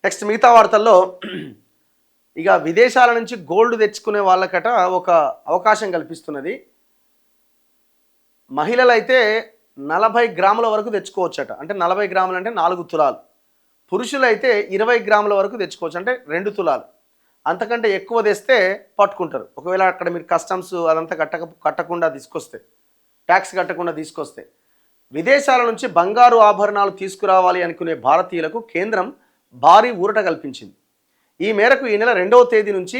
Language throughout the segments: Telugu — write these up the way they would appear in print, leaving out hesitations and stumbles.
నెక్స్ట్ మిగతా వార్తల్లో ఇక విదేశాల నుంచి గోల్డ్ తెచ్చుకునే వాళ్ళకట ఒక అవకాశం కల్పిస్తున్నది. మహిళలైతే 40 గ్రాముల వరకు తెచ్చుకోవచ్చట. అంటే 40 గ్రాములు అంటే 4 తులాలు. పురుషులైతే 20 గ్రాముల వరకు తెచ్చుకోవచ్చు, అంటే 2 తులాలు. అంతకంటే ఎక్కువ తెస్తే పట్టుకుంటారు. ఒకవేళ అక్కడ మీరు కస్టమ్స్ అదంతా కట్టకుండా తీసుకొస్తే, ట్యాక్స్ కట్టకుండా తీసుకొస్తే. విదేశాల నుంచి బంగారు ఆభరణాలు తీసుకురావాలి అనుకునే భారతీయులకు కేంద్రం భారీ ఊరట కల్పించింది. ఈ మేరకు ఈ నెల 2వ తేదీ నుంచి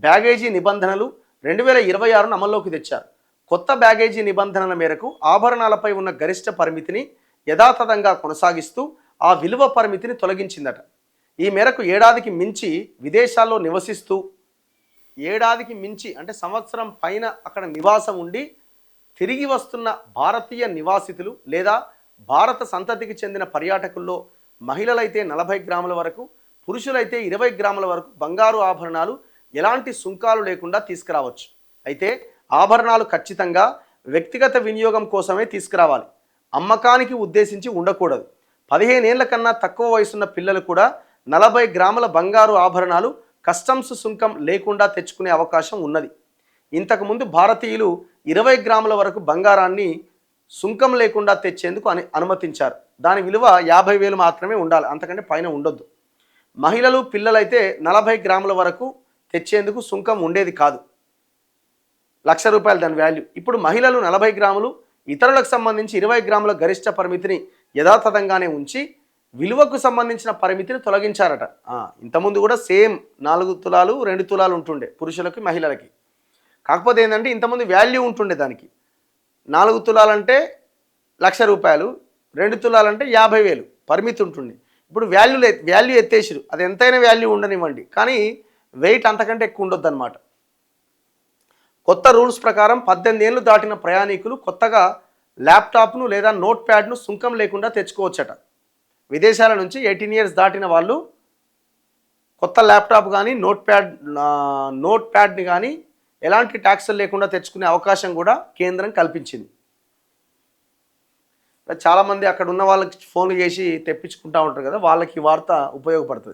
బ్యాగేజీ నిబంధనలు 2026ను అమల్లోకి తెచ్చారు. కొత్త బ్యాగేజీ నిబంధనల మేరకు ఆభరణాలపై ఉన్న గరిష్ట పరిమితిని యథాతథంగా కొనసాగిస్తూ ఆ విలువ పరిమితిని తొలగించిందట. ఈ మేరకు ఏడాదికి మించి విదేశాల్లో నివసిస్తూ, ఏడాదికి మించి అంటే సంవత్సరం పైన అక్కడ నివాసం ఉండి తిరిగి వస్తున్న భారతీయ నివాసితులు లేదా భారత సంతతికి చెందిన పర్యాటకుల్లో మహిళలైతే 40 గ్రాముల వరకు, పురుషులైతే 20 గ్రాముల వరకు బంగారు ఆభరణాలు ఎలాంటి సుంకాలు లేకుండా తీసుకురావచ్చు. అయితే ఆభరణాలు ఖచ్చితంగా వ్యక్తిగత వినియోగం కోసమే తీసుకురావాలి, అమ్మకానికి ఉద్దేశించి ఉండకూడదు. 15 ఏళ్ల కన్నా తక్కువ వయసున్న పిల్లలు కూడా 40 గ్రాముల బంగారు ఆభరణాలు కస్టమ్స్ సుంకం లేకుండా తెచ్చుకునే అవకాశం ఉన్నది. ఇంతకుముందు భారతీయులు 20 గ్రాముల వరకు బంగారాన్ని సుంకం లేకుండా తెచ్చేందుకు అనుమతించారు. దాని విలువ 50,000 మాత్రమే ఉండాలి, అంతకంటే పైన ఉండొద్దు. మహిళలు పిల్లలైతే 40 గ్రాముల వరకు తెచ్చేందుకు సుంకం ఉండేది కాదు, ₹1,00,000 దాని వాల్యూ. ఇప్పుడు మహిళలు 40 గ్రాములు, ఇతరులకు సంబంధించి 20 గ్రాముల గరిష్ట పరిమితిని యథాతథంగానే ఉంచి విలువకు సంబంధించిన పరిమితిని తొలగించారట. ఇంతకుముందు కూడా సేమ్ 4 తులాలు 2 తులాలు ఉంటుండే పురుషులకి మహిళలకి. కాకపోతే ఏంటంటే ఇంతకుముందు వాల్యూ ఉంటుండే దానికి. 4 తులాలంటే ₹1,00,000, 2 తులాలంటే 50,000 పరిమితి ఉంటుండే. ఇప్పుడు వాల్యూ ఎత్తేసిరు. అది ఎంతైనా వాల్యూ ఉండనివ్వండి, కానీ వెయిట్ అంతకంటే ఎక్కువ ఉండొద్దు అనమాట. కొత్త రూల్స్ ప్రకారం 18 ఏళ్ళు దాటిన ప్రయాణికులు కొత్తగా ల్యాప్టాప్ను లేదా నోట్ ప్యాడ్ను సుంకం లేకుండా తెచ్చుకోవచ్చట. విదేశాల నుంచి 18 ఇయర్స్ దాటిన వాళ్ళు కొత్త ల్యాప్టాప్ కానీ నోట్ ప్యాడ్ని కానీ ఎలాంటి ట్యాక్సులు లేకుండా తెచ్చుకునే అవకాశం కూడా కేంద్రం కల్పించింది. చాలామంది అక్కడ ఉన్న వాళ్ళకి ఫోన్లు చేసి తెప్పించుకుంటూ ఉంటారు కదా, వాళ్ళకి ఈ వార్త ఉపయోగపడుతుంది.